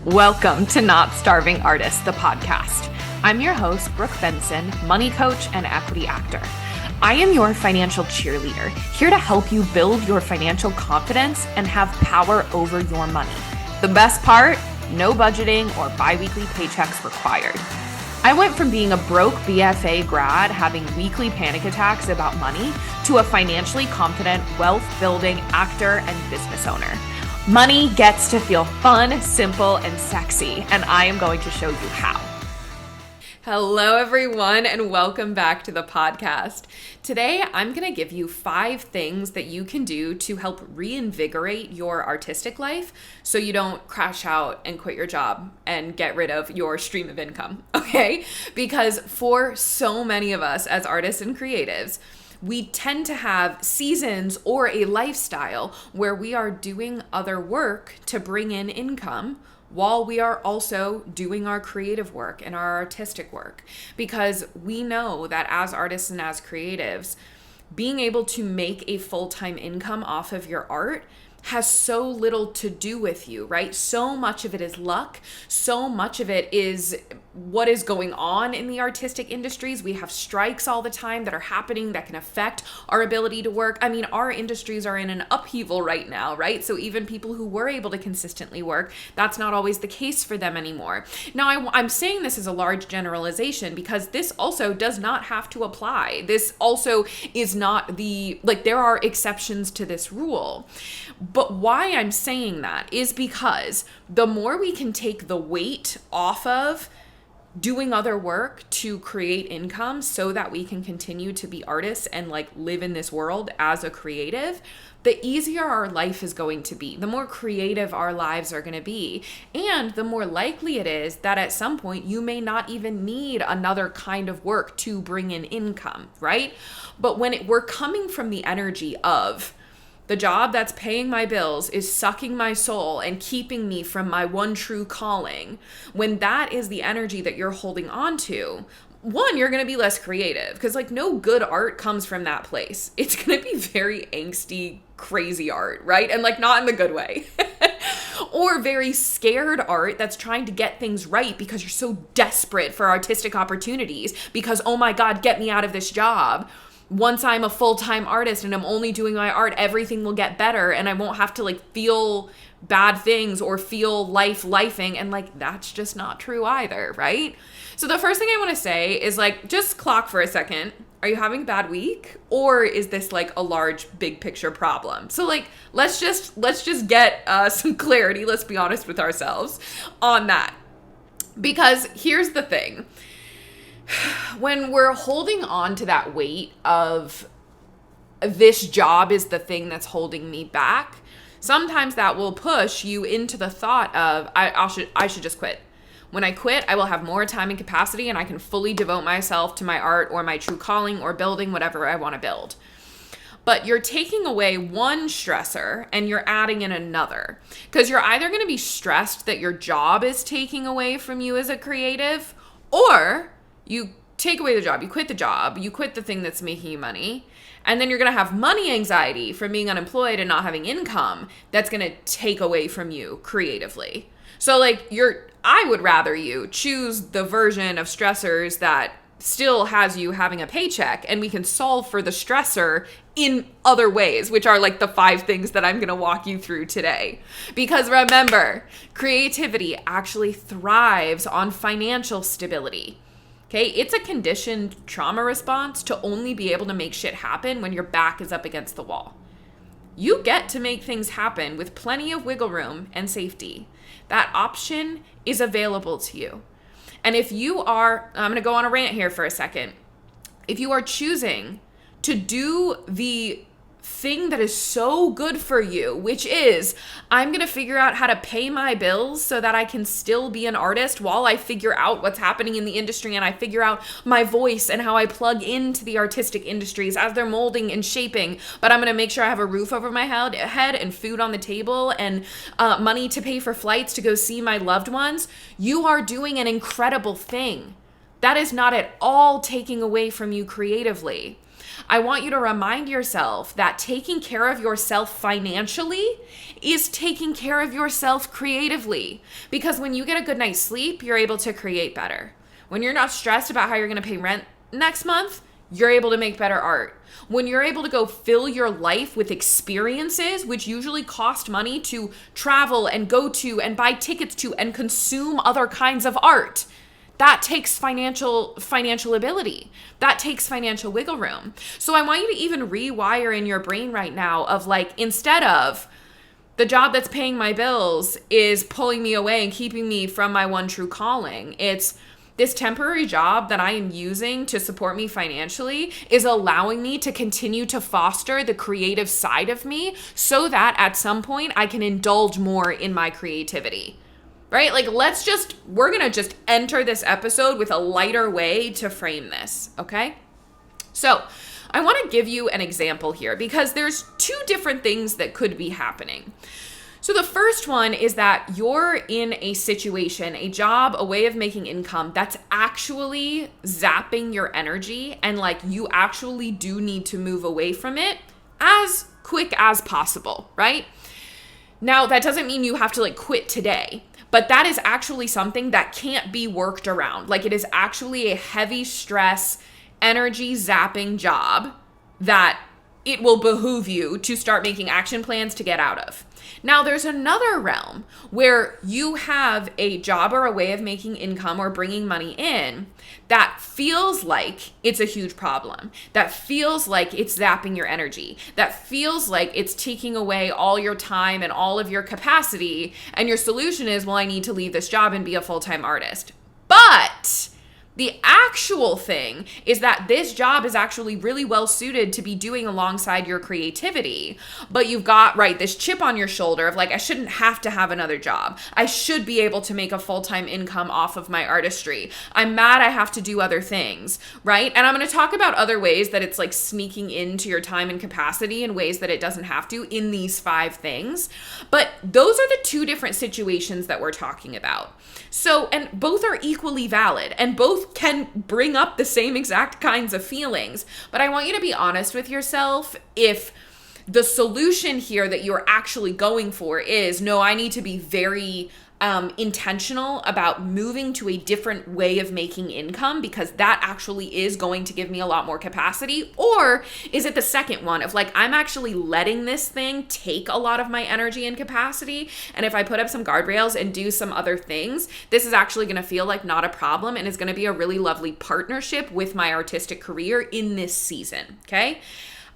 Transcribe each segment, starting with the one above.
Welcome to Not Starving Artist, the podcast. I'm your host, Brooke Benson, money coach and equity actor. I am your financial cheerleader, here to help you build your financial confidence and have power over your money. The best part, no budgeting or bi-weekly paychecks required. I went from being a broke BFA grad having weekly panic attacks about money to a financially confident, wealth-building actor and business owner. Money gets to feel fun, simple, and sexy, and I am going to show you how. Hello, everyone, and welcome back to the podcast. Today, I'm going to give you 5 things that you can do to help reinvigorate your artistic life so you don't crash out and quit your job and get rid of your stream of income, okay? Because for so many of us as artists and creatives, we tend to have seasons or a lifestyle where we are doing other work to bring in income while we are also doing our creative work and our artistic work. Because we know that as artists and as creatives, being able to make a full-time income off of your art has so little to do with you, right? So much of it is luck. So much of it is what is going on in the artistic industries. We have strikes all the time that are happening that can affect our ability to work. I mean, our industries are in an upheaval right now, right? So even people who were able to consistently work, that's not always the case for them anymore. Now, I'm saying this as a large generalization because this also does not have to apply. This also is not there are exceptions to this rule. But why I'm saying that is because the more we can take the weight off of doing other work to create income so that we can continue to be artists and live in this world as a creative, the easier our life is going to be, the more creative our lives are going to be, and the more likely it is that at some point you may not even need another kind of work to bring in income, right? But when we're coming from the energy of the job that's paying my bills is sucking my soul and keeping me from my one true calling, when that is the energy that you're holding on to, one, you're going to be less creative because no good art comes from that place. It's going to be very angsty, crazy art, right? And not in the good way. Or very scared art that's trying to get things right because you're so desperate for artistic opportunities because, oh my God, get me out of this job. Once I'm a full-time artist and I'm only doing my art, everything will get better and I won't have to feel bad things or feel lifing. And that's just not true either, right? So the first thing I want to say is just clock for a second. Are you having a bad week? Or is this a large big picture problem? So let's just get some clarity. Let's be honest with ourselves on that. Because here's the thing. When we're holding on to that weight of this job is the thing that's holding me back, sometimes that will push you into the thought of I should just quit. When I quit, I will have more time and capacity and I can fully devote myself to my art or my true calling or building whatever I want to build. But you're taking away one stressor and you're adding in another. Because you're either going to be stressed that your job is taking away from you as a creative, or you take away the job, you quit the thing that's making you money, and then you're going to have money anxiety from being unemployed and not having income that's going to take away from you creatively. So I would rather you choose the version of stressors that still has you having a paycheck and we can solve for the stressor in other ways, which are the 5 things that I'm going to walk you through today. Because remember, creativity actually thrives on financial stability. Okay, it's a conditioned trauma response to only be able to make shit happen when your back is up against the wall. You get to make things happen with plenty of wiggle room and safety. That option is available to you. And if you are, I'm going to go on a rant here for a second. If you are choosing to do the thing that is so good for you, which is I'm going to figure out how to pay my bills so that I can still be an artist while I figure out what's happening in the industry and I figure out my voice and how I plug into the artistic industries as they're molding and shaping. But I'm going to make sure I have a roof over my head and food on the table and money to pay for flights to go see my loved ones. You are doing an incredible thing. That is not at all taking away from you creatively. I want you to remind yourself that taking care of yourself financially is taking care of yourself creatively. Because when you get a good night's sleep, you're able to create better. When you're not stressed about how you're going to pay rent next month, you're able to make better art. When you're able to go fill your life with experiences, which usually cost money to travel and go to and buy tickets to and consume other kinds of art, that takes financial ability. That takes financial wiggle room. So I want you to even rewire in your brain right now of like, instead of the job that's paying my bills is pulling me away and keeping me from my one true calling, it's this temporary job that I am using to support me financially is allowing me to continue to foster the creative side of me so that at some point I can indulge more in my creativity, right? Like we're going to just enter this episode with a lighter way to frame this, okay? So I want to give you an example here because there's two different things that could be happening. So the first one is that you're in a situation, a job, a way of making income that's actually zapping your energy and like you actually do need to move away from it as quick as possible, right? Now, that doesn't mean you have to like quit today, but that is actually something that can't be worked around. Like it is actually a heavy stress, energy zapping job that it will behoove you to start making action plans to get out of. Now, there's another realm where you have a job or a way of making income or bringing money in that feels like it's a huge problem, that feels like it's zapping your energy, that feels like it's taking away all your time and all of your capacity, and your solution is, well, I need to leave this job and be a full-time artist. But the actual thing is that this job is actually really well suited to be doing alongside your creativity. But you've got, right, this chip on your shoulder of like, I shouldn't have to have another job. I should be able to make a full-time income off of my artistry. I'm mad I have to do other things, right? And I'm going to talk about other ways that it's like sneaking into your time and capacity in ways that it doesn't have to in these 5 things. But those are the 2 different situations that we're talking about. So, and both are equally valid and both can bring up the same exact kinds of feelings. But I want you to be honest with yourself if the solution here that you're actually going for is, no, I need to be very intentional about moving to a different way of making income because that actually is going to give me a lot more capacity? Or is it the second one of like, I'm actually letting this thing take a lot of my energy and capacity, and if I put up some guardrails and do some other things, this is actually going to feel like not a problem and is going to be a really lovely partnership with my artistic career in this season, okay?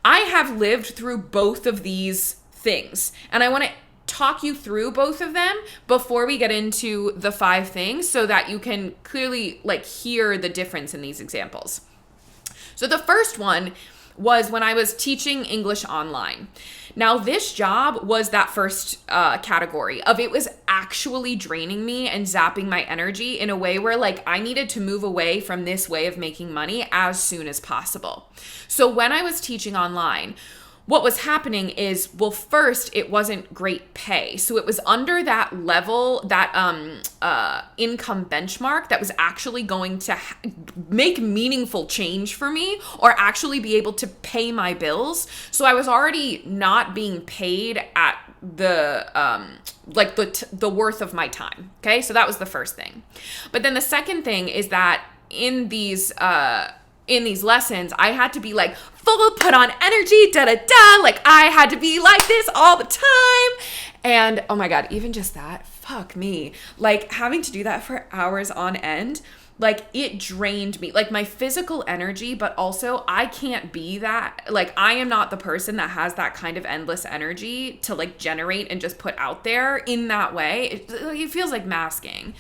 I have lived through both of these things, and I want to talk you through both of them before we get into the 5 things so that you can clearly like hear the difference in these examples. So the first one was when I was teaching English online. Now, this job was that first category of it was actually draining me and zapping my energy in a way where like I needed to move away from this way of making money as soon as possible. So when I was teaching online, what was happening is, well, first, it wasn't great pay. So it was under that level, that income benchmark that was actually going to make meaningful change for me or actually be able to pay my bills. So I was already not being paid at the worth of my time. Okay, so that was the first thing. But then the second thing is that in these lessons, I had to be like full put on energy, like I had to be like this all the time. And oh my God, even just that, fuck me. Like having to do that for hours on end, like it drained me, like my physical energy, but also I can't be that. Like I am not the person that has that kind of endless energy to like generate and just put out there in that way. It feels like masking.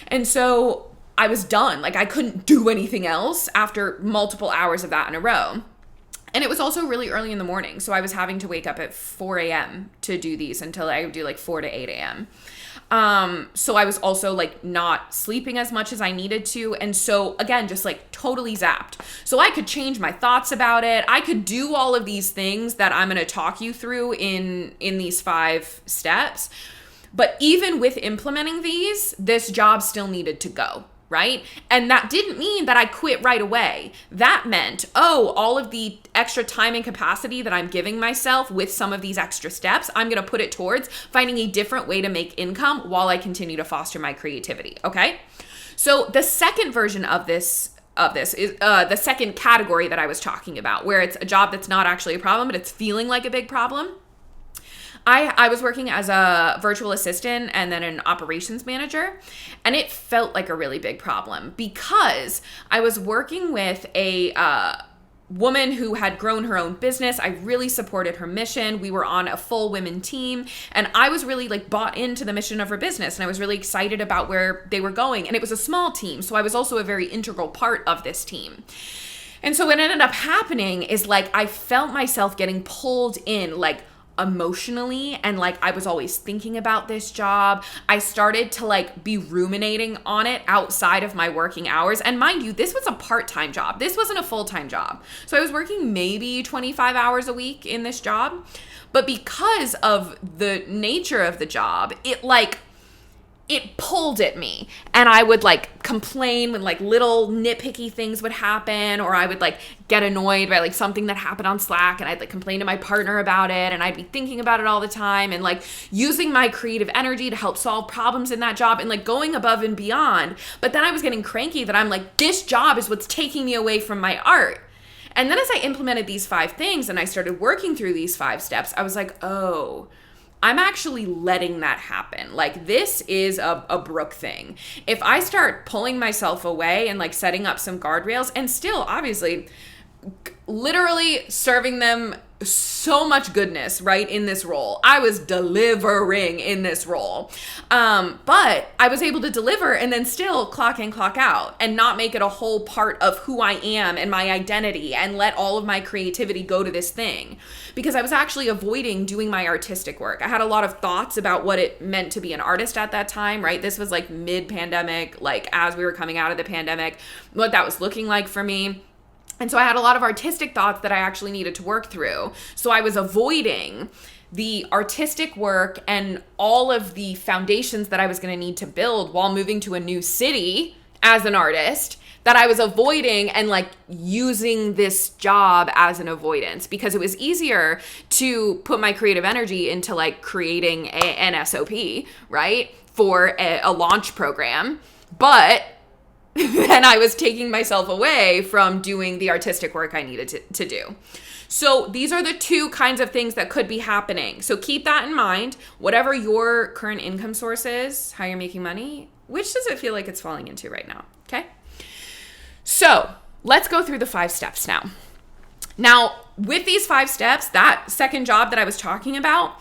And so I was done. Like I couldn't do anything else after multiple hours of that in a row. And it was also really early in the morning. So I was having to wake up at 4 a.m. to do these until I would do like 4 to 8 a.m. So I was also like not sleeping as much as I needed to. And so again, just like totally zapped. So I could change my thoughts about it. I could do all of these things that I'm going to talk you through in these 5 steps. But even with implementing these, this job still needed to go. right? And that didn't mean that I quit right away. That meant, all of the extra time and capacity that I'm giving myself with some of these extra steps, I'm going to put it towards finding a different way to make income while I continue to foster my creativity, okay? So the second version of this is the second category that I was talking about, where it's a job that's not actually a problem, but it's feeling like a big problem. I was working as a virtual assistant and then an operations manager, and it felt like a really big problem because I was working with a woman who had grown her own business. I really supported her mission. We were on a full women team, and I was really like bought into the mission of her business, and I was really excited about where they were going. And it was a small team, so I was also a very integral part of this team. And so what ended up happening is like I felt myself getting pulled in, like emotionally, and like I was always thinking about this job. I started to like be ruminating on it outside of my working hours. And mind you, this was a part-time job. This wasn't a full-time job. So I was working maybe 25 hours a week in this job. But because of the nature of the job, it pulled at me, and I would like complain when like little nitpicky things would happen, or I would like get annoyed by like something that happened on Slack, and I'd like complain to my partner about it, and I'd be thinking about it all the time, and like using my creative energy to help solve problems in that job and like going above and beyond. But then I was getting cranky that I'm like, this job is what's taking me away from my art. And then as I implemented these 5 things and I started working through these 5 steps, I was like, I'm actually letting that happen. Like, this is a Brooke thing. If I start pulling myself away and like setting up some guardrails, and still obviously literally serving them so much goodness, right, in this role. I was delivering in this role. But I was able to deliver and then still clock in, clock out, and not make it a whole part of who I am and my identity, and let all of my creativity go to this thing, because I was actually avoiding doing my artistic work. I had a lot of thoughts about what it meant to be an artist at that time, right? This was like mid-pandemic, like as we were coming out of the pandemic, what that was looking like for me. And so I had a lot of artistic thoughts that I actually needed to work through. So I was avoiding the artistic work and all of the foundations that I was going to need to build while moving to a new city as an artist, that I was avoiding and like using this job as an avoidance, because it was easier to put my creative energy into like creating an SOP, right, for a launch program. But then I was taking myself away from doing the artistic work I needed to do. So these are the 2 kinds of things that could be happening. So keep that in mind. Whatever your current income source is, how you're making money, which does it feel like it's falling into right now? Okay. So let's go through the 5 steps now. Now, with these 5 steps, that second job that I was talking about,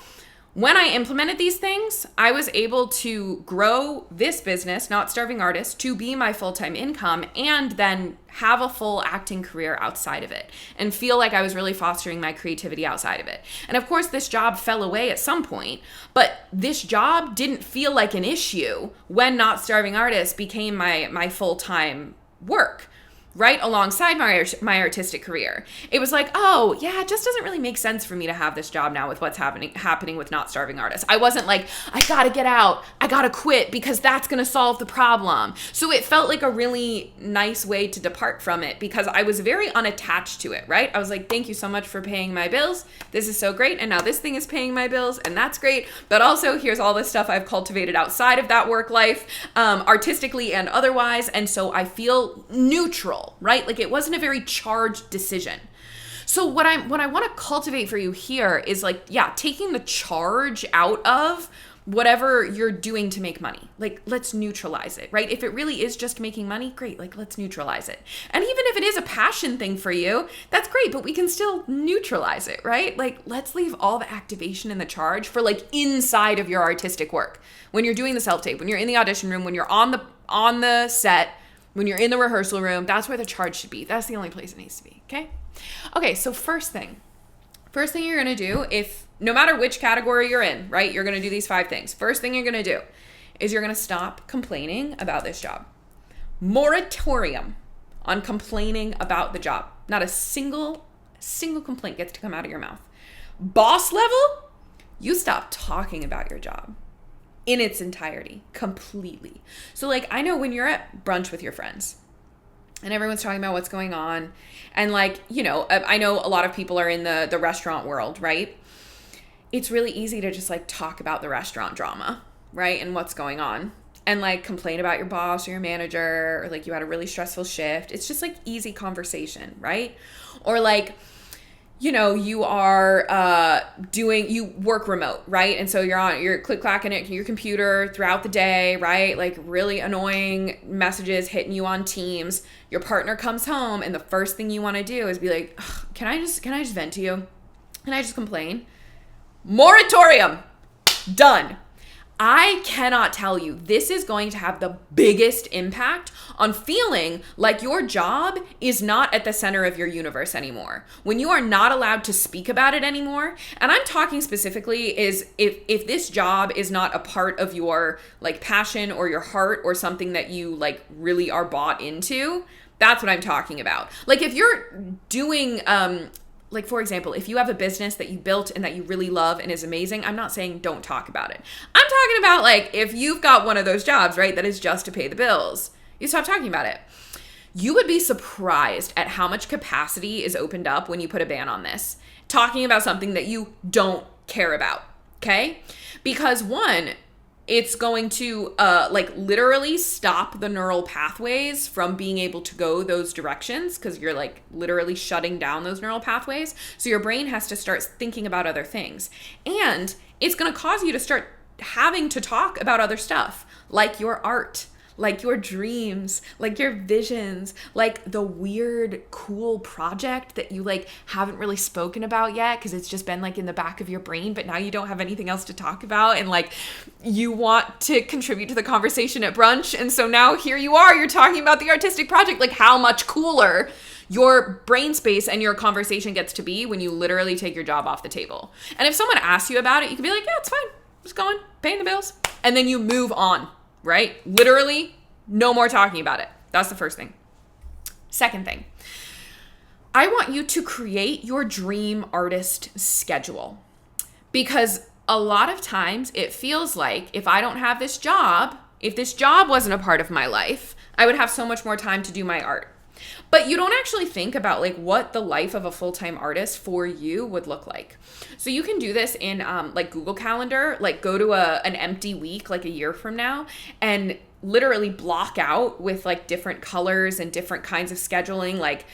when I implemented these things, I was able to grow this business, Not Starving Artist, to be my full-time income, and then have a full acting career outside of it, and feel like I was really fostering my creativity outside of it. And of course, this job fell away at some point, but this job didn't feel like an issue when Not Starving Artist became my full-time work, right alongside my artistic career. It was like, oh yeah, it just doesn't really make sense for me to have this job now with what's happening with Not Starving Artist. I wasn't like, I gotta get out, I gotta quit because that's gonna solve the problem. So it felt like a really nice way to depart from it, because I was very unattached to it, right? I was like, thank you so much for paying my bills. This is so great. And now this thing is paying my bills, and that's great. But also here's all this stuff I've cultivated outside of that work life, artistically and otherwise. And so I feel neutral, right? Like, it wasn't a very charged decision. So what I want to cultivate for you here is like, yeah, taking the charge out of whatever you're doing to make money. Like, let's neutralize it, right? If it really is just making money, great. Like, let's neutralize it. And even if it is a passion thing for you, that's great, but we can still neutralize it, right? Like, let's leave all the activation and the charge for like inside of your artistic work. When you're doing the self-tape, when you're in the audition room, when you're on the set, when you're in the rehearsal room, that's where the charge should be. That's the only place it needs to be, okay? Okay, so first thing you're gonna do, if no matter which category you're in, right, you're gonna do these 5 things. First thing you're gonna do is you're gonna stop complaining about this job. Moratorium on complaining about the job. Not a single complaint gets to come out of your mouth. Boss level, you stop talking about your job. in its entirety, completely. So like, I know when you're at brunch with your friends and everyone's talking about what's going on, and like, I know a lot of people are in the restaurant world, right? It's really easy to just like talk about the restaurant drama, right? And what's going on, and like complain about your boss or your manager, or like you had a really stressful shift. It's just like easy conversation, right? Or like, you are you work remote, right? And so you're click-clacking at your computer throughout the day, right? Like really annoying messages hitting you on Teams. Your partner comes home and the first thing you want to do is be like, can I just vent to you? Can I just complain? Moratorium. Done. I cannot tell you, this is going to have the biggest impact on feeling like your job is not at the center of your universe anymore. When you are not allowed to speak about it anymore, and I'm talking specifically is if this job is not a part of your like passion or your heart or something that you like really are bought into, that's what I'm talking about. Like if you're doing, like, for example, if you have a business that you built and that you really love and is amazing, I'm not saying don't talk about it. I'm talking about, like, if you've got one of those jobs, right, that is just to pay the bills, you stop talking about it. You would be surprised at how much capacity is opened up when you put a ban on this. Talking about something that you don't care about, okay? Because one, it's going to like literally stop the neural pathways from being able to go those directions, because you're like literally shutting down those neural pathways. So your brain has to start thinking about other things. And it's going to cause you to start having to talk about other stuff, like your art, like your dreams, like your visions, like the weird, cool project that you like haven't really spoken about yet because it's just been like in the back of your brain, but now you don't have anything else to talk about, and like you want to contribute to the conversation at brunch, and so now here you are, you're talking about the artistic project. Like how much cooler your brain space and your conversation gets to be when you literally take your job off the table. And if someone asks you about it, you can be like, yeah, it's fine, just going, paying the bills, and then you move on. Right? Literally, no more talking about it. That's the first thing. Second thing, I want you to create your dream artist schedule, because a lot of times it feels like if I don't have this job, if this job wasn't a part of my life, I would have so much more time to do my art. But you don't actually think about like what the life of a full-time artist for you would look like. So you can do this in like Google Calendar, like go to an empty week like a year from now and literally block out with like different colors and different kinds of scheduling. Like,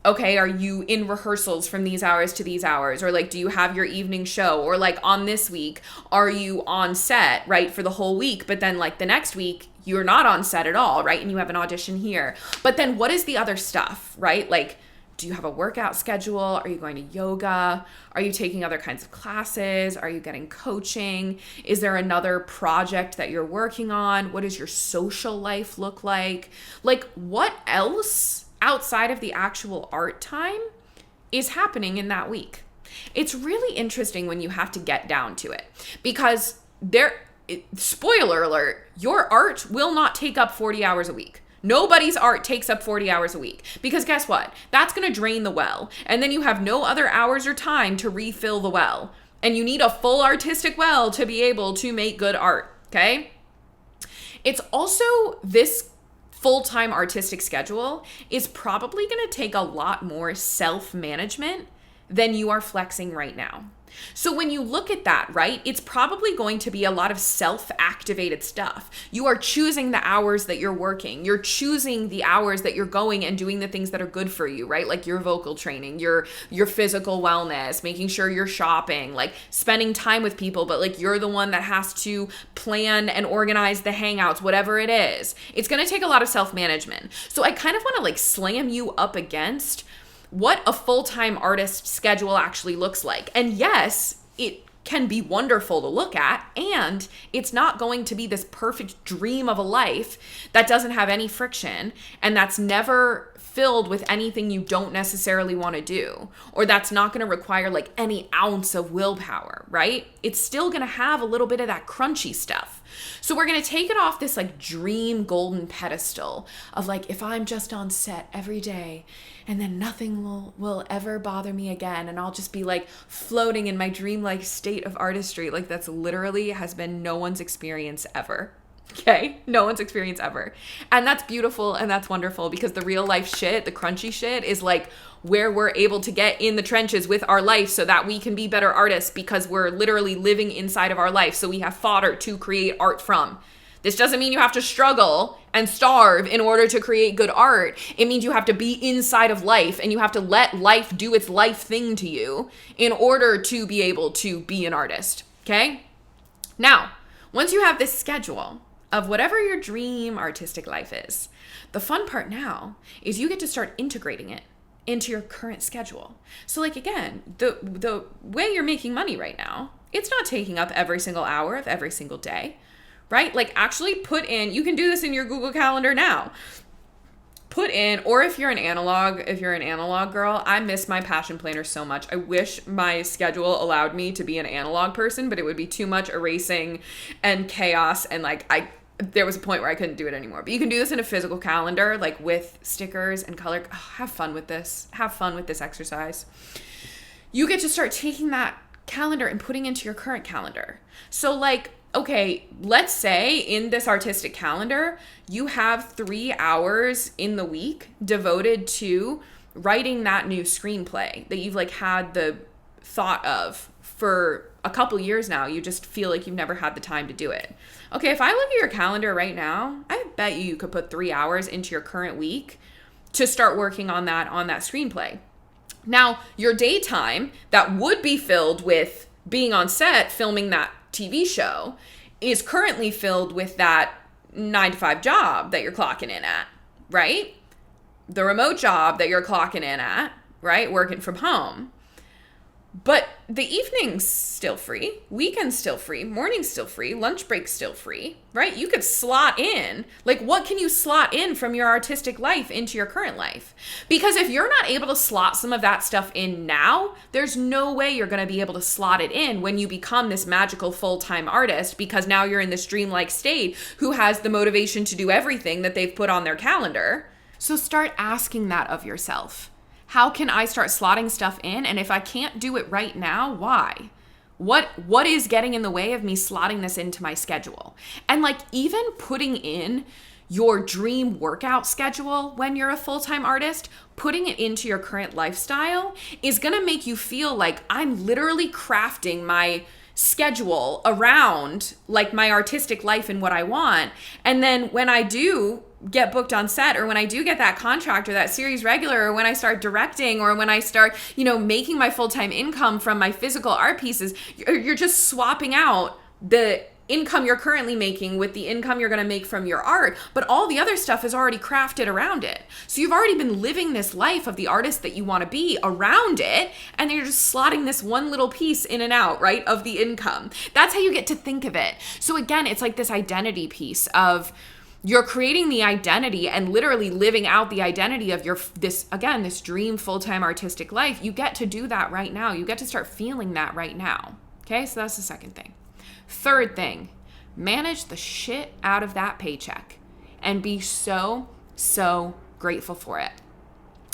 okay, are you in rehearsals from these hours to these hours? Or like, do you have your evening show? Or like on this week, are you on set, right, for the whole week? But then like the next week, you're not on set at all, right? And you have an audition here. But then what is the other stuff, right? Like, do you have a workout schedule? Are you going to yoga? Are you taking other kinds of classes? Are you getting coaching? Is there another project that you're working on? What does your social life look like? Like, what else outside of the actual art time is happening in that week? It's really interesting when you have to get down to it, because spoiler alert, your art will not take up 40 hours a week. Nobody's art takes up 40 hours a week, because guess what? That's going to drain the well. And then you have no other hours or time to refill the well. And you need a full artistic well to be able to make good art. Okay. It's also, this full-time artistic schedule is probably going to take a lot more self-management than you are flexing right now. So when you look at that, right, it's probably going to be a lot of self-activated stuff. You are choosing the hours that you're working. You're choosing the hours that you're going and doing the things that are good for you, right? Like your vocal training, your physical wellness, making sure you're shopping, like spending time with people, but like you're the one that has to plan and organize the hangouts, whatever it is. It's going to take a lot of self-management. So I kind of want to like slam you up against what a full-time artist schedule actually looks like. And yes, it can be wonderful to look at, and it's not going to be this perfect dream of a life that doesn't have any friction and that's never filled with anything you don't necessarily want to do, or that's not going to require like any ounce of willpower, right? It's still going to have a little bit of that crunchy stuff. So we're going to take it off this like dream golden pedestal of like, if I'm just on set every day and then nothing will ever bother me again, and I'll just be like floating in my dreamlike state of artistry. Like that's literally has been no one's experience ever. Okay? No one's experience ever. And that's beautiful and that's wonderful, because the real life shit, the crunchy shit, is like where we're able to get in the trenches with our life so that we can be better artists, because we're literally living inside of our life. So we have fodder to create art from. This doesn't mean you have to struggle and starve in order to create good art. It means you have to be inside of life, and you have to let life do its life thing to you in order to be able to be an artist. Okay? Now, once you have this schedule of whatever your dream artistic life is, the fun part now is you get to start integrating it into your current schedule. So like, again, the way you're making money right now, it's not taking up every single hour of every single day, right? Like actually put in, you can do this in your Google Calendar now. Put in, or if you're an analog girl, I miss my passion planner so much. I wish my schedule allowed me to be an analog person, but it would be too much erasing and chaos, and like there was a point where I couldn't do it anymore. But you can do this in a physical calendar, like with stickers and color. Oh, have fun with this. Have fun with this exercise. You get to start taking that calendar and putting into your current calendar. So like, okay, let's say in this artistic calendar, you have 3 hours in the week devoted to writing that new screenplay that you've like had the thought of for a couple years now. You just feel like you've never had the time to do it. Okay, if I look at your calendar right now, I bet you could put 3 hours into your current week to start working on that screenplay. Now, your daytime that would be filled with being on set, filming that TV show, is currently filled with that 9-to-5 job that you're clocking in at, right? The remote job that you're clocking in at, right? Working from home. But the evening's still free, weekend's still free, morning's still free, lunch break's still free, right? You could slot in, like what can you slot in from your artistic life into your current life? Because if you're not able to slot some of that stuff in now, there's no way you're going to be able to slot it in when you become this magical full-time artist, because now you're in this dreamlike state who has the motivation to do everything that they've put on their calendar. So start asking that of yourself. How can I start slotting stuff in? And if I can't do it right now, why? What is getting in the way of me slotting this into my schedule? And like even putting in your dream workout schedule when you're a full-time artist, putting it into your current lifestyle is going to make you feel like I'm literally crafting my schedule around like my artistic life and what I want. And then when I do get booked on set, or when I do get that contract or that series regular, or when I start directing, or when I start, making my full-time income from my physical art pieces, you're just swapping out the income you're currently making with the income you're going to make from your art, but all the other stuff is already crafted around it. So you've already been living this life of the artist that you want to be around it, and then you're just slotting this one little piece in and out, right, of the income. That's how you get to think of it. So again, it's like this identity piece of you're creating the identity and literally living out the identity of this dream full-time artistic life. You get to do that right now. You get to start feeling that right now. Okay, so that's the second thing. Third thing, manage the shit out of that paycheck and be so grateful for it.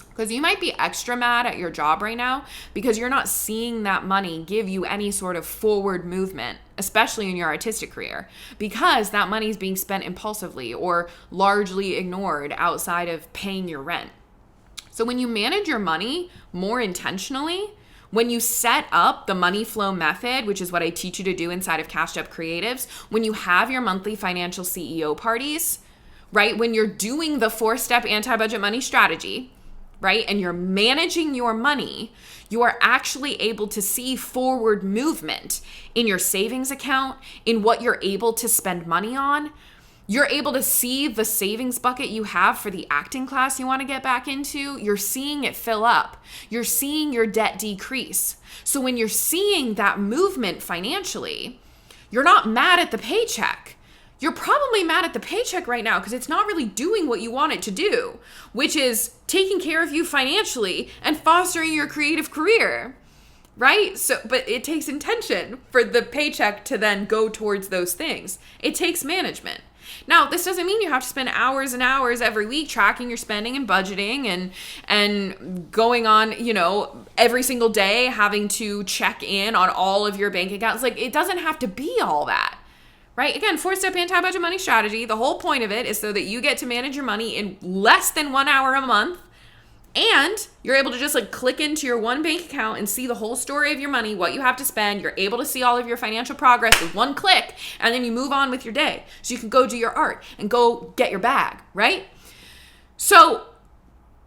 Because you might be extra mad at your job right now because you're not seeing that money give you any sort of forward movement, especially in your artistic career, because that money is being spent impulsively or largely ignored outside of paying your rent. So when you manage your money more intentionally, when you set up the money flow method, which is what I teach you to do inside of Cashed Up Creatives, when you have your monthly financial CEO parties, right? When you're doing the 4-step anti-budget money strategy, right? And you're managing your money, you are actually able to see forward movement in your savings account, in what you're able to spend money on. You're able to see the savings bucket you have for the acting class you want to get back into. You're seeing it fill up. You're seeing your debt decrease. So when you're seeing that movement financially, you're not mad at the paycheck. You're probably mad at the paycheck right now because it's not really doing what you want it to do, which is taking care of you financially and fostering your creative career. right? So, but it takes intention for the paycheck to then go towards those things. It takes management. Now, this doesn't mean you have to spend hours and hours every week tracking your spending and budgeting and going on, every single day having to check in on all of your bank accounts. Like, it doesn't have to be all that, right? Again, 4-step anti-budget money strategy. The whole point of it is so that you get to manage your money in less than 1 hour a month. And you're able to just click into your one bank account and see the whole story of your money, what you have to spend. You're able to see all of your financial progress with one click, and then you move on with your day. So you can go do your art and go get your bag, right? So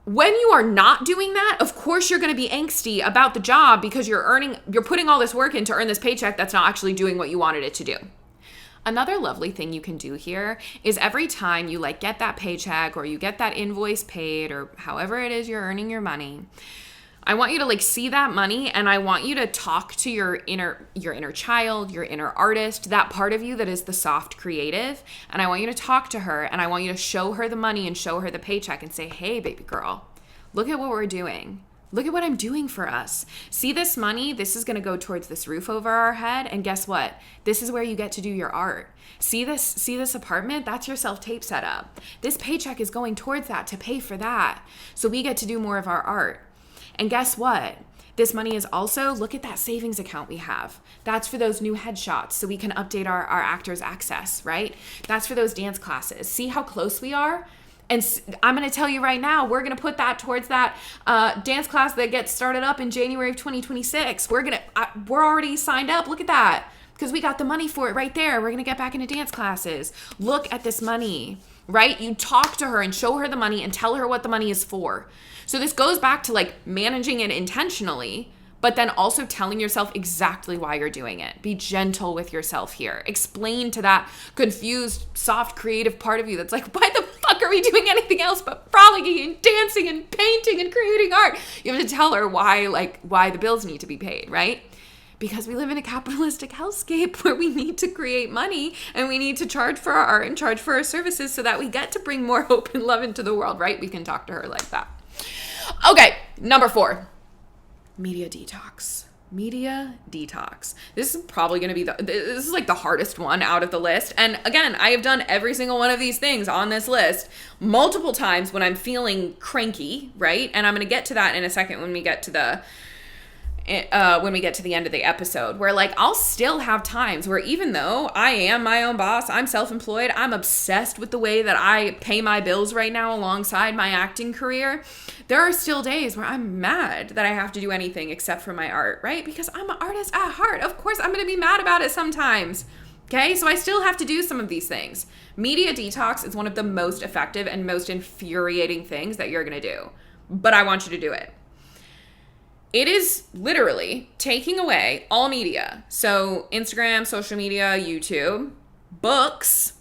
when you are not doing that, of course you're going to be angsty about the job because you're putting all this work in to earn this paycheck that's not actually doing what you wanted it to do. Another lovely thing you can do here is every time you get that paycheck or you get that invoice paid or however it is you're earning your money, I want you to see that money, and I want you to talk to your inner child, your inner artist, that part of you that is the soft creative. And I want you to talk to her, and I want you to show her the money and show her the paycheck and say, hey, baby girl, look at what we're doing. Look at what I'm doing for us. See this money? This is going to go towards this roof over our head. And guess what? This is where you get to do your art. See this apartment? That's your self-tape setup. This paycheck is going towards that to pay for that. So we get to do more of our art. And guess what? This money is also, look at that savings account we have. That's for those new headshots so we can update our actors access, right? That's for those dance classes. See how close we are? And I'm going to tell you right now, we're going to put that towards that dance class that gets started up in January of 2026. We're already signed up. Look at that. Because we got the money for it right there. We're going to get back into dance classes. Look at this money, right? You talk to her and show her the money and tell her what the money is for. So this goes back to managing it intentionally, but then also telling yourself exactly why you're doing it. Be gentle with yourself here. Explain to that confused, soft, creative part of you that's why the fuck are we doing anything else but frolicking and dancing and painting and creating art? You have to tell her why the bills need to be paid, right? Because we live in a capitalistic hellscape where we need to create money and we need to charge for our art and charge for our services so that we get to bring more hope and love into the world, right? We can talk to her like that. Okay, number 4. Media detox. Media detox. This is probably going to be this is the hardest one out of the list. And again, I have done every single one of these things on this list multiple times when I'm feeling cranky, right? And I'm going to get to that in a second when we get to the end of the episode, where I'll still have times where even though I am my own boss, I'm self-employed, I'm obsessed with the way that I pay my bills right now alongside my acting career, there are still days where I'm mad that I have to do anything except for my art, right? Because I'm an artist at heart. Of course, I'm going to be mad about it sometimes. Okay, so I still have to do some of these things. Media detox is one of the most effective and most infuriating things that you're going to do, but I want you to do it. It is literally taking away all media. So Instagram, social media, YouTube, books,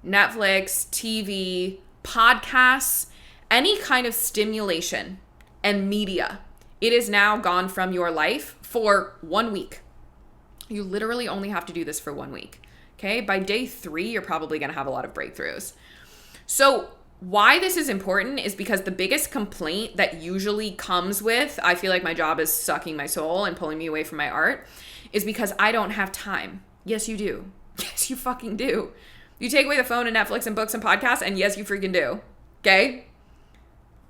Netflix, TV, podcasts, any kind of stimulation and media. It is now gone from your life for 1 week. You literally only have to do this for 1 week. Okay? By day 3, you're probably going to have a lot of breakthroughs. So why this is important is because the biggest complaint that usually comes with, I feel like my job is sucking my soul and pulling me away from my art, is because I don't have time. Yes, you do. Yes, you fucking do. You take away the phone and Netflix and books and podcasts, and yes, you freaking do. Okay?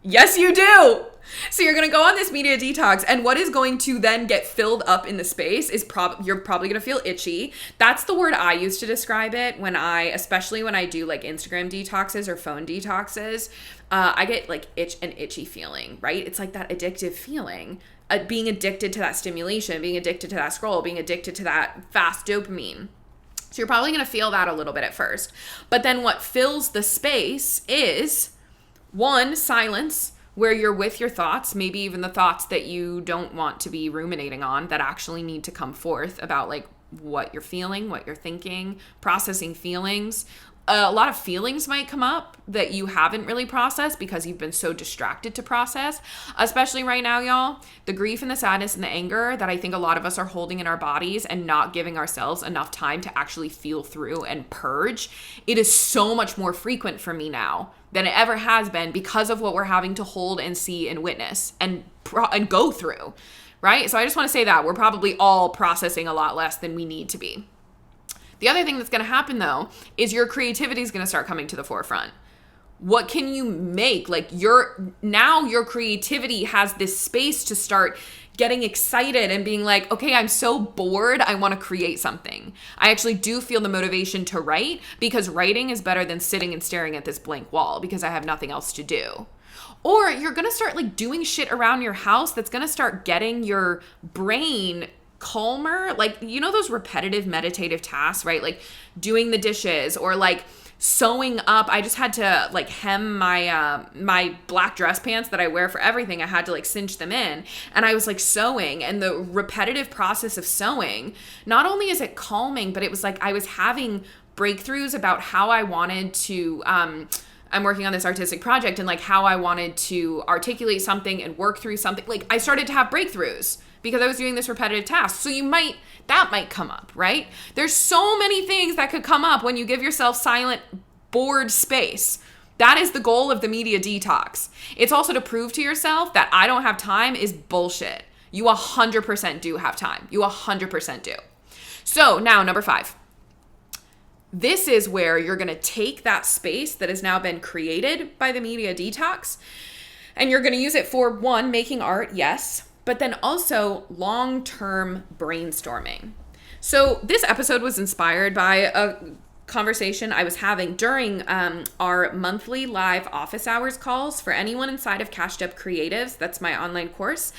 Yes, you do. So you're going to go on this media detox, and what is going to then get filled up in the space is you're probably going to feel itchy. That's the word I use to describe it especially when I do Instagram detoxes or phone detoxes. I get an itchy feeling, right? It's that addictive feeling, being addicted to that stimulation, being addicted to that scroll, being addicted to that fast dopamine. So you're probably going to feel that a little bit at first. But then what fills the space is 1, silence, where you're with your thoughts, maybe even the thoughts that you don't want to be ruminating on that actually need to come forth about what you're feeling, what you're thinking, processing feelings. A lot of feelings might come up that you haven't really processed because you've been so distracted to process, especially right now, y'all. The grief and the sadness and the anger that I think a lot of us are holding in our bodies and not giving ourselves enough time to actually feel through and purge. It is so much more frequent for me now than it ever has been because of what we're having to hold and see and witness and go through, right? So I just want to say that we're probably all processing a lot less than we need to be. The other thing that's going to happen though is your creativity is going to start coming to the forefront. What can you make? Like your creativity has this space to start getting excited and being like, okay, I'm so bored, I want to create something. I actually do feel the motivation to write because writing is better than sitting and staring at this blank wall because I have nothing else to do. Or you're going to start like doing shit around your house that's going to start getting your brain calmer. Like, you know, those repetitive meditative tasks, right? Like doing the dishes or like sewing up. I just had to like hem my black dress pants that I wear for everything. I had to like cinch them in, and I was like sewing, and the repetitive process of sewing, not only is it calming, but it was like I was having breakthroughs about how I wanted to I'm working on this artistic project and like how I wanted to articulate something and work through something. Like I started to have breakthroughs because I was doing this repetitive task. So that might come up, right? There's so many things that could come up when you give yourself silent, bored space. That is the goal of the media detox. It's also to prove to yourself that I don't have time is bullshit. You 100% do have time. You 100% do. So now, number 5. This is where you're going to take that space that has now been created by the media detox, and you're going to use it for, one, making art, yes, but then also long-term brainstorming. So this episode was inspired by a conversation I was having during our monthly live office hours calls. For anyone inside of Cashed Up Creatives, that's my online course,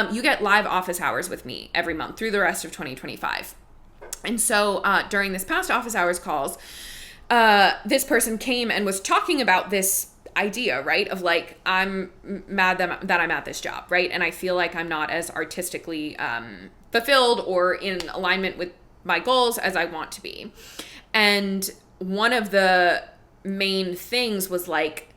you get live office hours with me every month through the rest of 2025. And so during this past office hours calls, this person came and was talking about this idea, right? Of like, I'm mad that I'm at this job, right? And I feel like I'm not as artistically fulfilled or in alignment with my goals as I want to be. And one of the main things was like,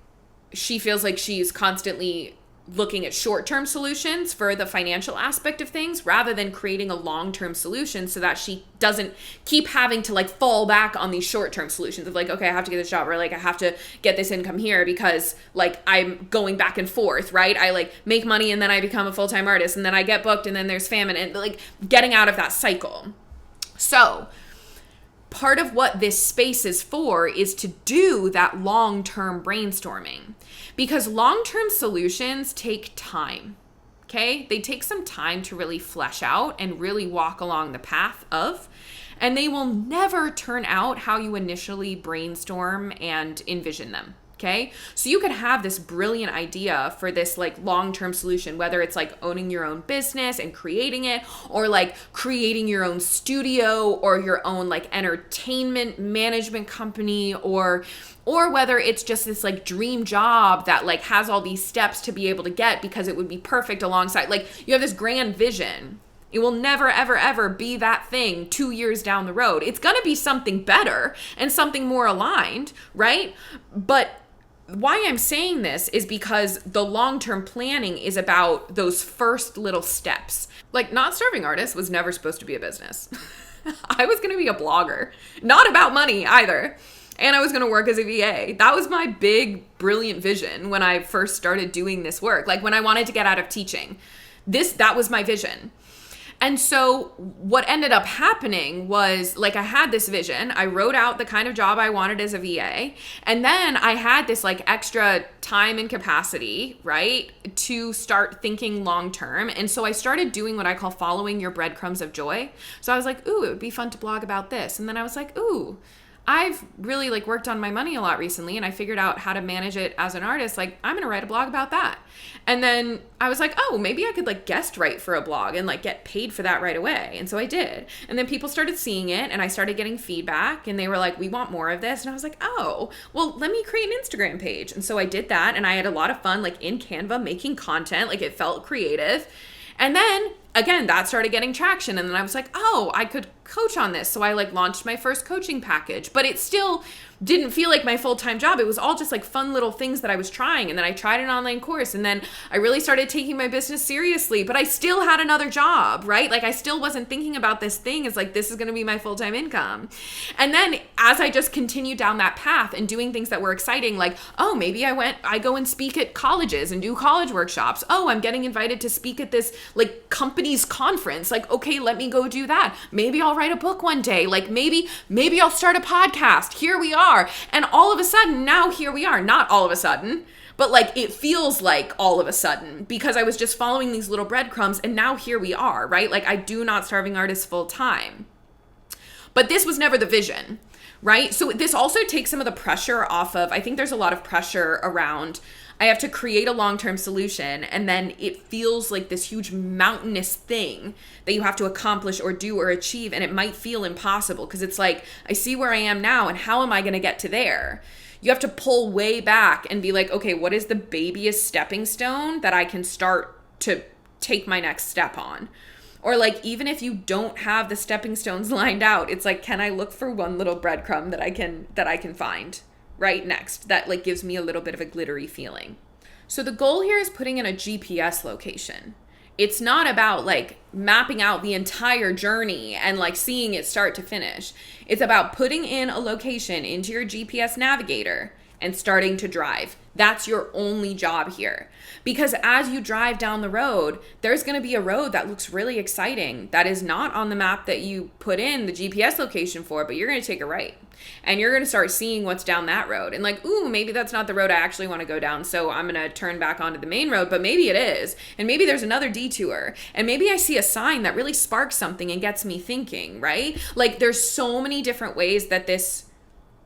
she feels like she's constantly looking at short-term solutions for the financial aspect of things rather than creating a long-term solution so that she doesn't keep having to like fall back on these short-term solutions of like, okay, I have to get this job, or like I have to get this income here because like I'm going back and forth, right? I like make money and then I become a full-time artist and then I get booked and then there's famine, and like getting out of that cycle. So part of what this space is for is to do that long-term brainstorming, because long-term solutions take time, okay? They take some time to really flesh out and really walk along the path of, and they will never turn out how you initially brainstorm and envision them. Okay. So you could have this brilliant idea for this like long-term solution, whether it's like owning your own business and creating it, or like creating your own studio or your own like entertainment management company, or whether it's just this like dream job that like has all these steps to be able to get because it would be perfect alongside, like you have this grand vision. It will never, ever, ever be that thing 2 years down the road. It's going to be something better and something more aligned, right? But why I'm saying this is because the long-term planning is about those first little steps. Like, Not Starving Artist was never supposed to be a business. I was going to be a blogger, not about money either. And I was going to work as a VA. That was my big, brilliant vision when I first started doing this work. Like when I wanted to get out of teaching, that was my vision. And so what ended up happening was like I had this vision. I wrote out the kind of job I wanted as a VA. And then I had this like extra time and capacity, right, to start thinking long term. And so I started doing what I call following your breadcrumbs of joy. So I was like, ooh, it would be fun to blog about this. And then I was like, ooh, I've really like worked on my money a lot recently, and I figured out how to manage it as an artist. Like, I'm going to write a blog about that. And then I was like, oh, maybe I could like guest write for a blog and like get paid for that right away. And so I did. And then people started seeing it, and I started getting feedback, and they were like, we want more of this. And I was like, oh, well, let me create an Instagram page. And so I did that, and I had a lot of fun like in Canva making content. Like, it felt creative. And then again, that started getting traction. And then I was like, oh, I could coach on this. So I like launched my first coaching package, but it's still didn't feel like my full-time job. It was all just like fun little things that I was trying. And then I tried an online course, and then I really started taking my business seriously, but I still had another job, right? Like I still wasn't thinking about this thing as like, this is going to be my full-time income. And then as I just continued down that path and doing things that were exciting, like, oh, maybe I go and speak at colleges and do college workshops. Oh, I'm getting invited to speak at this like company's conference. Like, okay, let me go do that. Maybe I'll write a book one day. Like maybe I'll start a podcast. Here we are. And all of a sudden, now here we are. Not all of a sudden, but like it feels like all of a sudden, because I was just following these little breadcrumbs, and now here we are, right? Like I do not starving artist full time. But this was never the vision, right? So this also takes some of the pressure off of, I think there's a lot of pressure around, I have to create a long-term solution, and then it feels like this huge mountainous thing that you have to accomplish or do or achieve, and it might feel impossible because it's like, I see where I am now, and how am I going to get to there? You have to pull way back and be like, okay, what is the babyest stepping stone that I can start to take my next step on? Or like, even if you don't have the stepping stones lined out, it's like, can I look for one little breadcrumb that I can find right next that like gives me a little bit of a glittery feeling? So the goal here is putting in a GPS location. It's not about like mapping out the entire journey and like seeing it start to finish. It's about putting in a location into your GPS navigator and starting to drive. That's your only job here. Because as you drive down the road, there's going to be a road that looks really exciting that is not on the map that you put in the GPS location for, but you're going to take a right. And you're going to start seeing what's down that road. And like, ooh, maybe that's not the road I actually want to go down, so I'm going to turn back onto the main road, but maybe it is. And maybe there's another detour. And maybe I see a sign that really sparks something and gets me thinking, right? Like there's so many different ways that this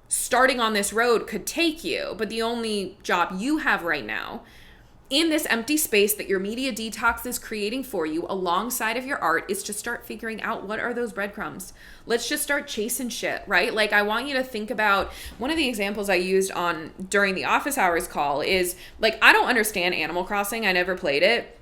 starting on this road could take you, but the only job you have right now in this empty space that your media detox is creating for you alongside of your art is to start figuring out what are those breadcrumbs. Let's just start chasing shit, right? Like I want you to think about one of the examples I used during the office hours call is like, I don't understand Animal Crossing. I never played it.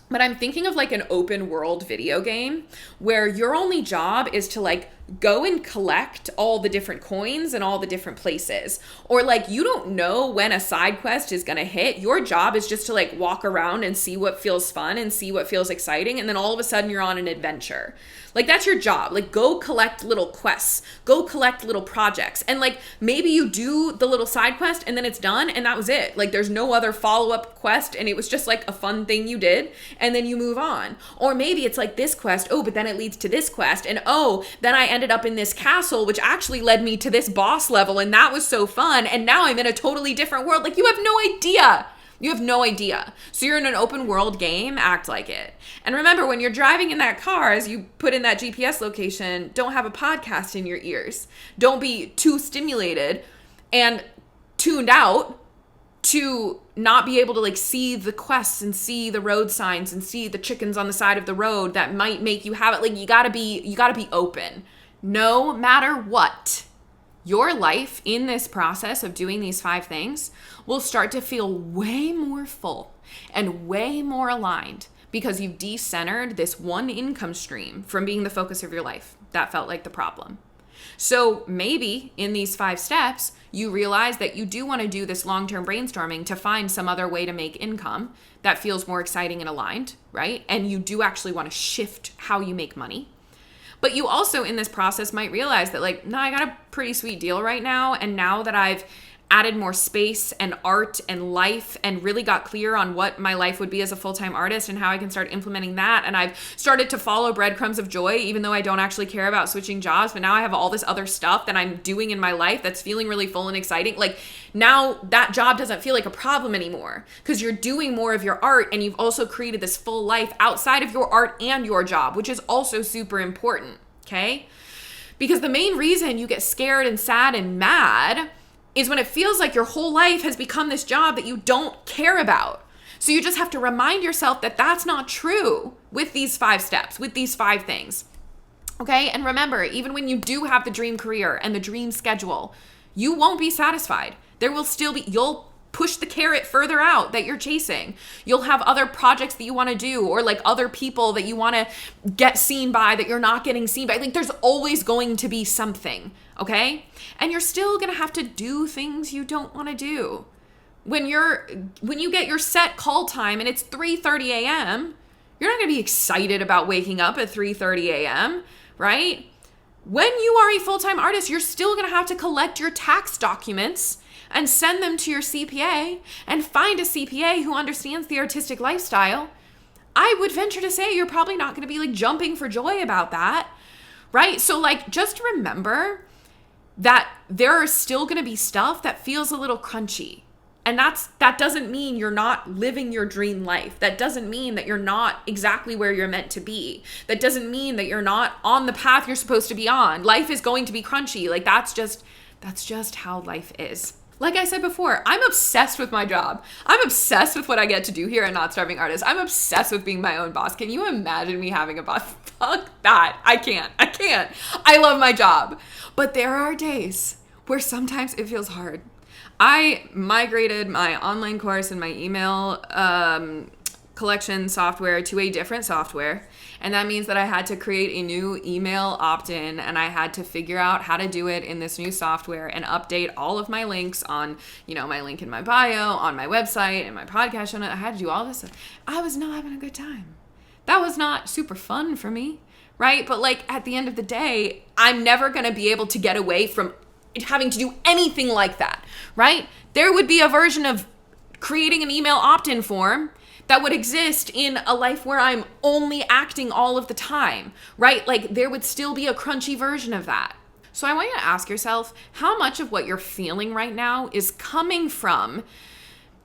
But I'm thinking of like an open world video game where your only job is to like go and collect all the different coins in all the different places. Or like you don't know when a side quest is going to hit. Your job is just to like walk around and see what feels fun and see what feels exciting. And then all of a sudden you're on an adventure. Like that's your job. Like go collect little quests, go collect little projects. And like maybe you do the little side quest and then it's done and that was it. Like there's no other follow-up quest and it was just like a fun thing you did and then you move on. Or maybe it's like this quest, oh, but then it leads to this quest and oh, then I ended up in this castle which actually led me to this boss level and that was so fun and now I'm in a totally different world. Like you have no idea. You have no idea. So you're in an open world game, act like it. And remember, when you're driving in that car, as you put in that GPS location, don't have a podcast in your ears. Don't be too stimulated and tuned out to not be able to like see the quests and see the road signs and see the chickens on the side of the road that might make you have it. Like you gotta be open. No matter what, your life in this process of doing these 5 things will start to feel way more full and way more aligned because you've decentered this one income stream from being the focus of your life. That felt like the problem. So maybe in these 5 steps, you realize that you do want to do this long-term brainstorming to find some other way to make income that feels more exciting and aligned, right? And you do actually want to shift how you make money. But you also in this process might realize that like, no, I got a pretty sweet deal right now. And now that I've added more space and art and life and really got clear on what my life would be as a full-time artist and how I can start implementing that. And I've started to follow breadcrumbs of joy, even though I don't actually care about switching jobs. But now I have all this other stuff that I'm doing in my life that's feeling really full and exciting. Like now that job doesn't feel like a problem anymore because you're doing more of your art and you've also created this full life outside of your art and your job, which is also super important, okay? Because the main reason you get scared and sad and mad is when it feels like your whole life has become this job that you don't care about. So you just have to remind yourself that that's not true with these 5 steps, with these 5 things. Okay? And remember, even when you do have the dream career and the dream schedule, you won't be satisfied. There will still be, you'll push the carrot further out that you're chasing. You'll have other projects that you want to do, or like other people that you want to get seen by that you're not getting seen by. Like there's always going to be something, okay? And you're still going to have to do things you don't want to do. When you get your set call time and it's 3:30 a.m., you're not going to be excited about waking up at 3:30 a.m., right? When you are a full-time artist, you're still going to have to collect your tax documents and send them to your CPA and find a CPA who understands the artistic lifestyle. I would venture to say you're probably not going to be like jumping for joy about that, right? So like just remember that there are still going to be stuff that feels a little crunchy. And that doesn't mean you're not living your dream life. That doesn't mean that you're not exactly where you're meant to be. That doesn't mean that you're not on the path you're supposed to be on. Life is going to be crunchy. Like that's just how life is. Like I said before, I'm obsessed with my job. I'm obsessed with what I get to do here at Not Starving Artist. I'm obsessed with being my own boss. Can you imagine me having a boss? Fuck that. I can't. I love my job. But there are days where sometimes it feels hard. I migrated my online course and my email collection software to a different software. And that means that I had to create a new email opt-in, and I had to figure out how to do it in this new software and update all of my links on, my link in my bio, on my website, and my podcast channel. I had to do all this stuff. I was not having a good time. That was not super fun for me, right? But like at the end of the day, I'm never going to be able to get away from having to do anything like that, right? There would be a version of creating an email opt-in form that would exist in a life where I'm only acting all of the time, right? Like there would still be a crunchy version of that. So I want you to ask yourself how much of what you're feeling right now is coming from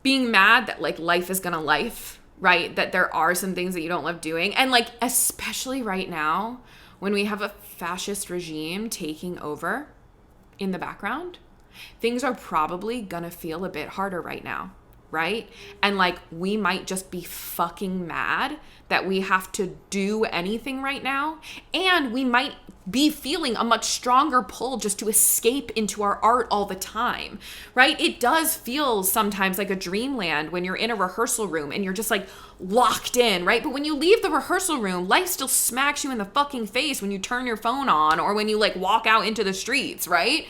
being mad that like life is gonna life, right? That there are some things that you don't love doing. And like, especially right now when we have a fascist regime taking over in the background, things are probably gonna feel a bit harder right now, right? And like we might just be fucking mad that we have to do anything right now, and we might be feeling a much stronger pull just to escape into our art all the time, right? It does feel sometimes like a dreamland when you're in a rehearsal room and you're just like locked in, right? But when you leave the rehearsal room, life still smacks you in the fucking face when you turn your phone on or when you like walk out into the streets, right?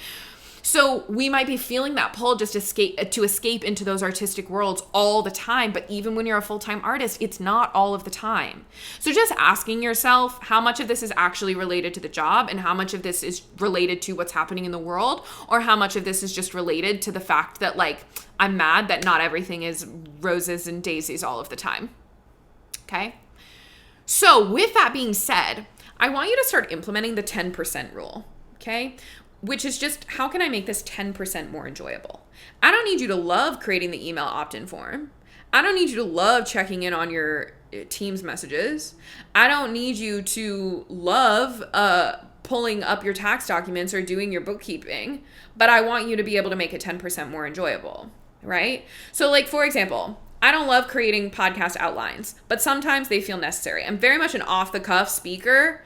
So we might be feeling that pull just to escape into those artistic worlds all the time. But even when you're a full-time artist, it's not all of the time. So just asking yourself how much of this is actually related to the job and how much of this is related to what's happening in the world, or how much of this is just related to the fact that like I'm mad that not everything is roses and daisies all of the time. Okay? So with that being said, I want you to start implementing the 10% rule. Okay? Which is just, how can I make this 10% more enjoyable? I don't need you to love creating the email opt-in form. I don't need you to love checking in on your team's messages. I don't need you to love pulling up your tax documents or doing your bookkeeping, but I want you to be able to make it 10% more enjoyable, right? So like, for example, I don't love creating podcast outlines, but sometimes they feel necessary. I'm very much an off-the-cuff speaker,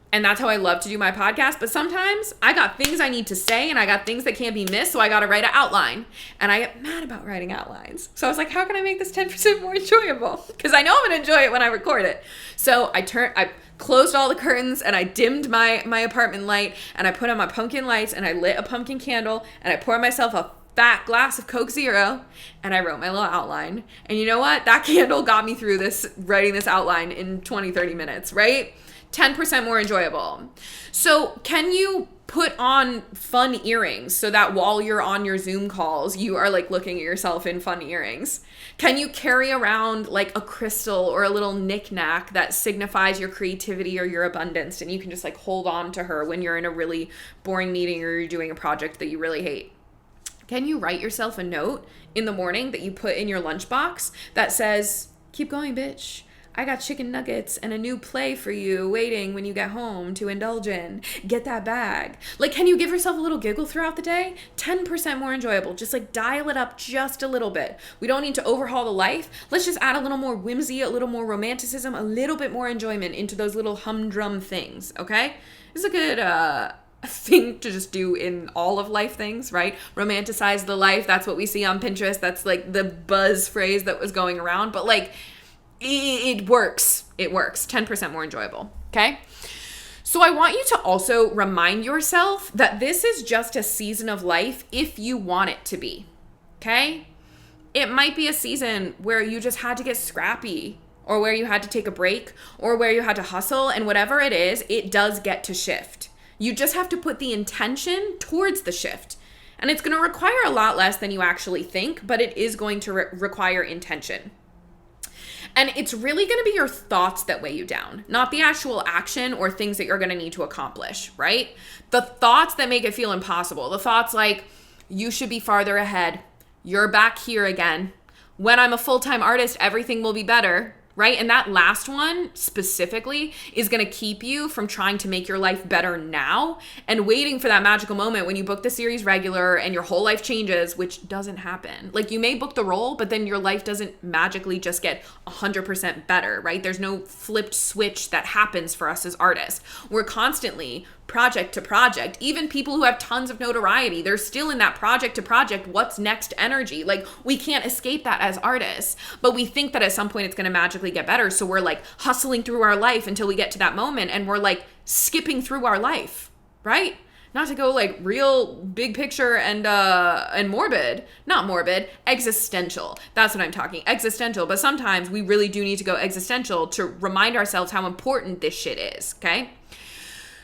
and that's how I love to do my podcast. But sometimes I got things I need to say and I got things that can't be missed. So I got to write an outline, and I get mad about writing outlines. So I was like, how can I make this 10% more enjoyable? Because I know I'm going to enjoy it when I record it. So I closed all the curtains and I dimmed my apartment light, and I put on my pumpkin lights, and I lit a pumpkin candle, and I poured myself a fat glass of Coke Zero, and I wrote my little outline. And you know what? That candle got me through writing this outline in 20, 30 minutes, right? 10% more enjoyable. So can you put on fun earrings so that while you're on your Zoom calls, you are like looking at yourself in fun earrings? Can you carry around like a crystal or a little knickknack that signifies your creativity or your abundance, and you can just like hold on to her when you're in a really boring meeting or you're doing a project that you really hate? Can you write yourself a note in the morning that you put in your lunchbox that says, "Keep going, bitch. I got chicken nuggets and a new play for you waiting when you get home to indulge in. Get that bag." Like, can you give yourself a little giggle throughout the day? 10% more enjoyable. Just like dial it up just a little bit. We don't need to overhaul the life. Let's just add a little more whimsy, a little more romanticism, a little bit more enjoyment into those little humdrum things, okay? This is a good thing to just do in all of life things, right? Romanticize the life. That's what we see on Pinterest. That's like the buzz phrase that was going around. But like, it works. It works. 10% more enjoyable. Okay? So I want you to also remind yourself that this is just a season of life if you want it to be. Okay? It might be a season where you just had to get scrappy, or where you had to take a break, or where you had to hustle, and whatever it is, it does get to shift. You just have to put the intention towards the shift. And it's going to require a lot less than you actually think, but it is going to require intention. And it's really going to be your thoughts that weigh you down, not the actual action or things that you're going to need to accomplish, right? The thoughts that make it feel impossible. The thoughts like, you should be farther ahead. You're back here again. When I'm a full-time artist, everything will be better, right? And that last one specifically is going to keep you from trying to make your life better now and waiting for that magical moment when you book the series regular and your whole life changes, which doesn't happen. Like, you may book the role, but then your life doesn't magically just get 100% better, right? There's no flipped switch that happens for us as artists. We're constantly project to project. Even people who have tons of notoriety, they're still in that project to project, what's next energy. Like, we can't escape that as artists, but we think that at some point it's going to magically get better. So we're like hustling through our life until we get to that moment, and we're like skipping through our life, right? Not to go like real big picture and morbid, not morbid, existential. That's what I'm talking, existential. But sometimes we really do need to go existential to remind ourselves how important this shit is, okay?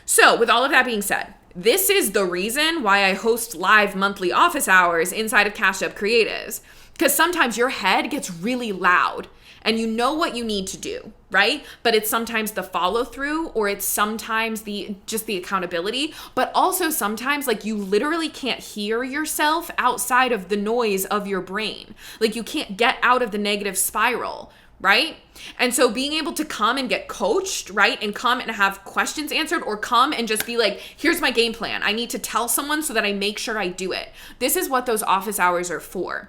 So with all of that being said, this is the reason why I host live monthly office hours inside of Cashed Up Creatives. Because sometimes your head gets really loud and you know what you need to do, right? But it's sometimes the follow through, or it's sometimes just the accountability, but also sometimes like you literally can't hear yourself outside of the noise of your brain. Like, you can't get out of the negative spiral, right? And so being able to come and get coached, right? And come and have questions answered, or come and just be like, here's my game plan. I need to tell someone so that I make sure I do it. This is what those office hours are for.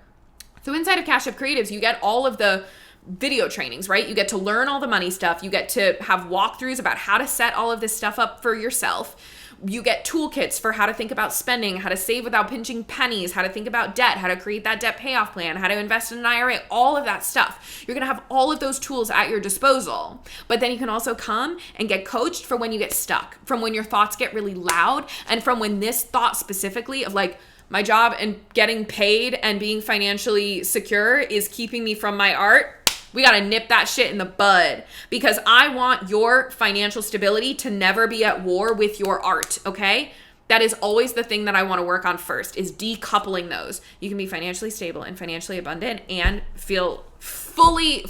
So inside of Cashed Up Creatives, you get all of the video trainings, right? You get to learn all the money stuff. You get to have walkthroughs about how to set all of this stuff up for yourself. You get toolkits for how to think about spending, how to save without pinching pennies, how to think about debt, how to create that debt payoff plan, how to invest in an IRA, all of that stuff. You're going to have all of those tools at your disposal. But then you can also come and get coached for when you get stuck, from when your thoughts get really loud, and from when this thought specifically of like, my job and getting paid and being financially secure is keeping me from my art. We got to nip that shit in the bud, because I want your financial stability to never be at war with your art, okay? That is always the thing that I want to work on first, is decoupling those. You can be financially stable and financially abundant and feel fully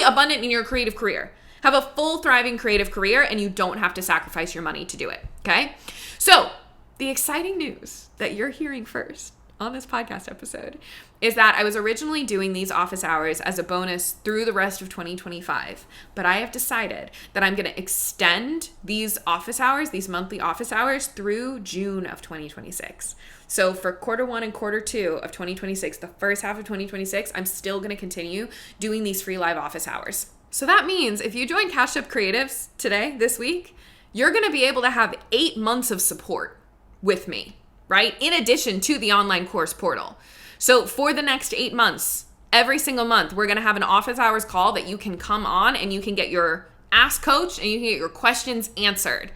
abundant in your creative career. Have a full thriving creative career, and you don't have to sacrifice your money to do it, okay? So the exciting news that you're hearing first on this podcast episode is that I was originally doing these office hours as a bonus through the rest of 2025, but I have decided that I'm going to extend these office hours, these monthly office hours, through June of 2026. So for quarter 1 and quarter 2 of 2026, the first half of 2026, I'm still going to continue doing these free live office hours. So that means if you join Cashed Up Creatives today, this week, you're going to be able to have 8 months of support with me, right? In addition to the online course portal. So for the next 8 months, every single month, we're going to have an office hours call that you can come on and you can get your ask coach and you can get your questions answered.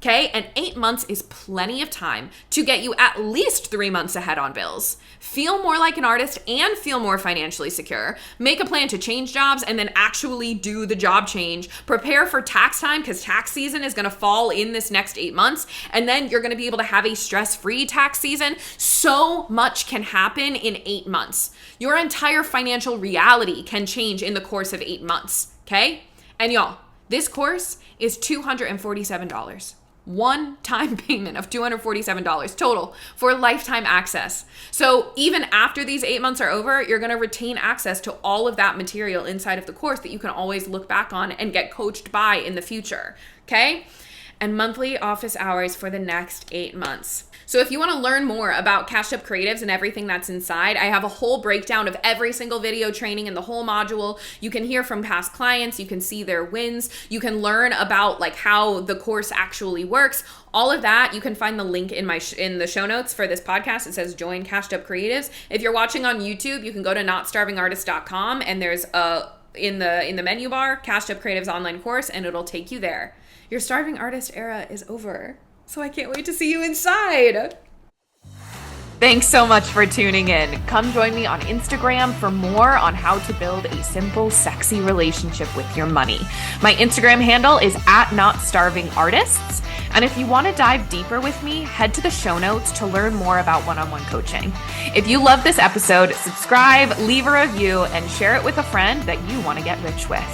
Okay, and 8 months is plenty of time to get you at least 3 months ahead on bills. Feel more like an artist and feel more financially secure. Make a plan to change jobs and then actually do the job change. Prepare for tax time, because tax season is going to fall in this next 8 months. And then you're going to be able to have a stress-free tax season. So much can happen in 8 months. Your entire financial reality can change in the course of 8 months. Okay? And y'all, this course is $247. One-time payment of $247 total for lifetime access. So even after these 8 months are over, you're going to retain access to all of that material inside of the course that you can always look back on and get coached by in the future. Okay? And monthly office hours for the next 8 months. So if you want to learn more about Cashed Up Creatives and everything that's inside, I have a whole breakdown of every single video training in the whole module. You can hear from past clients, you can see their wins, you can learn about like how the course actually works. All of that, you can find the link in the show notes for this podcast. It says join Cashed Up Creatives. If you're watching on YouTube, you can go to notstarvingartist.com and there's in the menu bar, Cashed Up Creatives online course, and it'll take you there. Your starving artist era is over, so I can't wait to see you inside. Thanks so much for tuning in. Come join me on Instagram for more on how to build a simple, sexy relationship with your money. My Instagram handle is @notstarvingartists. And if you want to dive deeper with me, head to the show notes to learn more about one-on-one coaching. If you love this episode, subscribe, leave a review, and share it with a friend that you want to get rich with.